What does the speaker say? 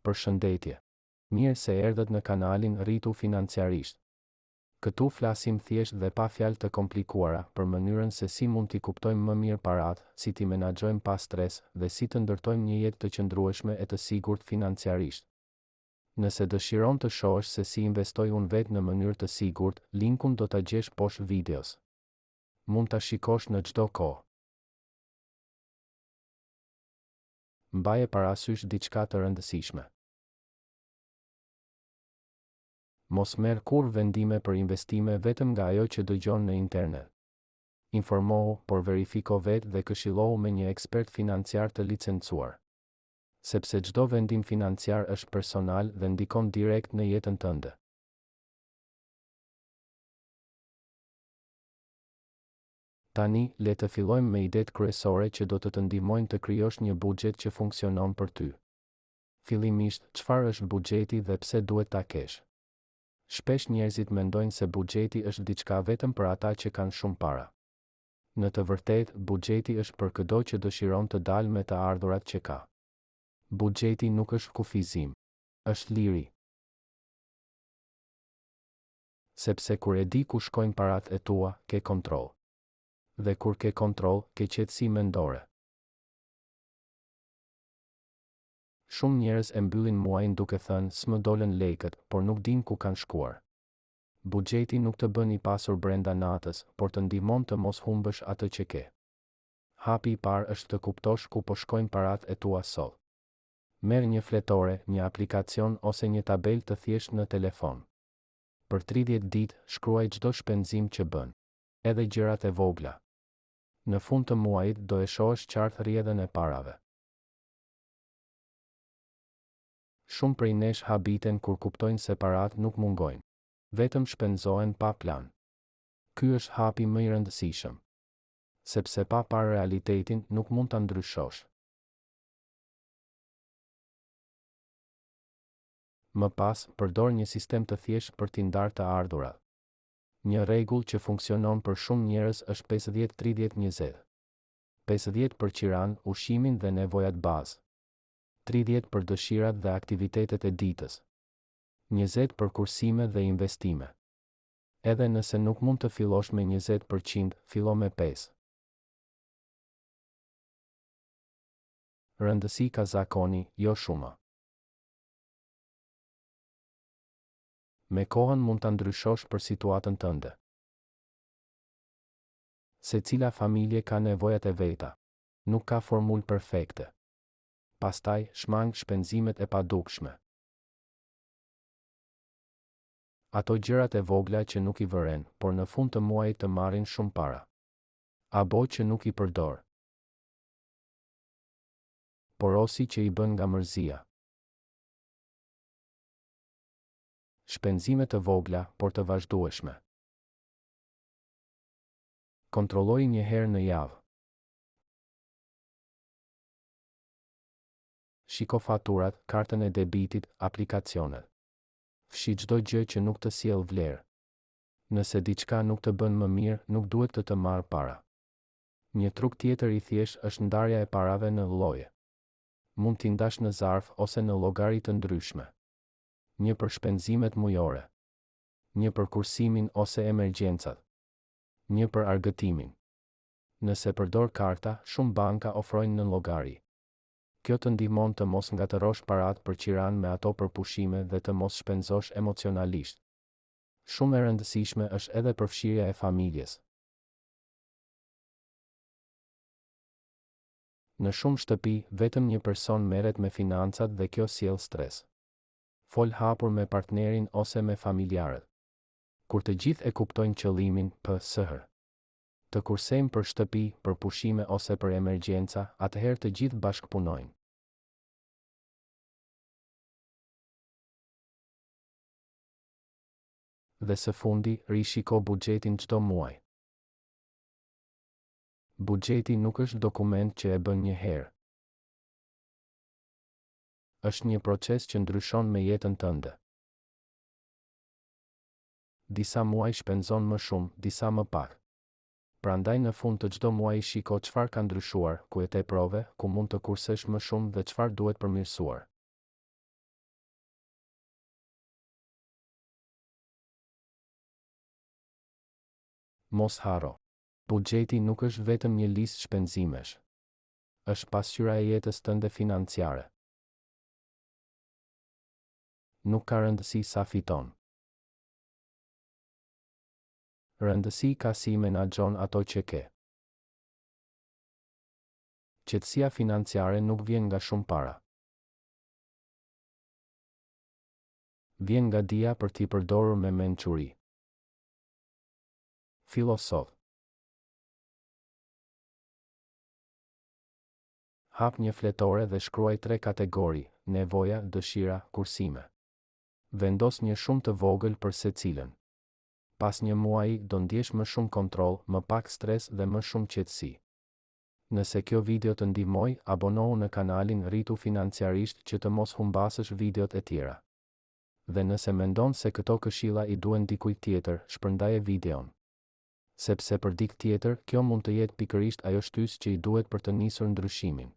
Përshëndetje. Mirë se erdhët në kanalin Rritu Financiarisht. Këtu flasim thjesht dhe pa fjalë të komplikuara për mënyrën se si mund t'i kuptojmë më mirë paratë, si t'i menaxhojmë pa stres dhe si të ndërtojmë një jetë të qëndrueshme e të sigurt financiarisht. Nëse dëshiron të shohësh se si investoj unë vetë në mënyrë të sigurt, linkun do ta gjesh poshtë videos. Mund ta shikosh në çdo kohë. Mbaje parasysh diçka të rëndësishme. Mos merr kurrë vendime për investime vetëm nga ajo që dëgjon në internet. Informohu, por verifiko vetë dhe këshillohu me një ekspert financiar të licencuar. Sepse çdo vendim financiar është personal dhe ndikon direkt në jetën tënde. Tani, le të fillojmë me idetë kryesore që do të të ndihmojnë të krijosh një buxhet që funksionon për ty. Fillimisht, çfarë është buxheti dhe pse duhet ta kesh? Shpesh njerëzit mendojnë se buxheti është diçka vetëm për ata që kanë shumë para. Në të vërtetë, buxheti është për çdo që dëshiron të dalë me të ardhurat që ka. Buxheti nuk është kufizim, është liri. Sepse kur e di ku shkojnë parat e tua, ke kontroll. Dhe kur ke kontroll, ke qetësi mendore. Shumë njerëz e mbyllin muajin duke thënë s'më dolën lekët, por nuk din ku kanë shkuar. Buxheti nuk të bën i pasur brenda natës, por të ndihmon të mos humbësh atë që ke. Hapi i parë është të kuptosh ku po shkojnë parat e tua sot. Merr një fletore, një aplikacion ose një tabelë të thjeshtë në telefon. Për 30 ditë, shkruaj çdo shpenzim që bën, edhe gjërat e vogla. Në fund të muajit do e shohësh qartë rrjedhën e parave. Shumë prej nesh habiten kur kuptojnë se paratë nuk mungojnë. Vetëm shpenzohen pa plan. Ky është hapi më i rëndësishëm. Sepse pa parë realitetin nuk mund ta ndryshosh. Më pas, përdor një sistem të thjeshtë për t'i ndarë të ardhurat. Një rregull që funksionon për shumë njerëz është 50-30-20. 50 për qiran, ushqimin dhe nevojat bazë. 30 për dëshirat dhe aktivitetet e ditës. 20 për kursime dhe investime. Edhe nëse nuk mund të fillosh me 20%, fillo me 5. Rëndësi ka zakoni, jo shuma. Me kohën mund ta ndryshosh për situatën tënde. Secila familje ka nevojat e veta. Nuk ka formulë perfekte. Pastaj, shmang shpenzimet e padukshme. Ato gjërat e vogla që nuk i vëren, por në fund të muajit të marrin shumë para. Abo që nuk i përdor. Porosi që i bën nga mërzia. Shpenzime të vogla, por të vazhdueshme. Kontrolloj një herë në javë. Shiko faturat, kartën e debitit, aplikacionet. Fshi çdo gjë që nuk të sjell vlerë. Nëse diçka nuk të bën më mirë, nuk duhet të të marrë para. Një truk tjetër i thjeshtë është ndarja e parave në lloje. Mund t'i ndash në zarf ose në llogari të ndryshme. Një për shpenzimet mujore. Një për kursimin ose emergjencat. Një për argëtimin. Nëse përdor karta, shumë banka ofrojnë në llogari. Kjo të ndihmon të mos ngatërosh parat për qiran me ato për pushime dhe të mos shpenzosh emocionalisht. Shumë e rëndësishme është edhe përfshirja e familjes. Në shumë shtëpi, vetëm një person merret me financat dhe kjo sjell stres. Fol hapur me partnerin ose me familjarët. Kur të gjithë e kuptojnë qëllimin, PS-her. Të kursejmë për shtëpi, për pushime ose për emergjenca, atëherë të gjithë bashkëpunojnë. Dhe së fundi, rishiko buxhetin çdo muaj. Buxheti nuk është dokument që e bën një herë. Është një proces që ndryshon me jetën tënde. Disa muaj shpenzon më shumë, disa më pak. Prandaj në fund të çdo muaji shiko çfarë ka ndryshuar, ku e teprove, ku mund të kursesh më shumë dhe çfarë duhet përmirësuar. Mos haro. Buxheti nuk është vetëm një listë shpenzimesh. Është pasqyra e jetës tënde financiare. Nuk ka rëndësi sa fiton. Rëndësi ka si menaxhon ato që ke. Qetësia financiare nuk vjen nga shumë para. Vjen nga dija për t'i përdorur me mençuri. Filosof. Hap një fletore dhe shkruaj 3 kategori: nevoja, dëshira, kursime. Vendos një shumë të vogël për secilën. Pas një muaji do ndjesh më shumë kontroll, më pak stres dhe më shumë qetësi. Nëse kjo video të ndihmoi, abonohu në kanalin Rritu Financiarisht që të mos humbasësh videot e tjera. Dhe nëse mendon se këto këshilla i duhen dikujt tjetër, shpërndaje videon. Sepse për dikë tjetër, kjo mund të jetë pikërisht ajo shtysë që i duhet për të nisur ndryshimin.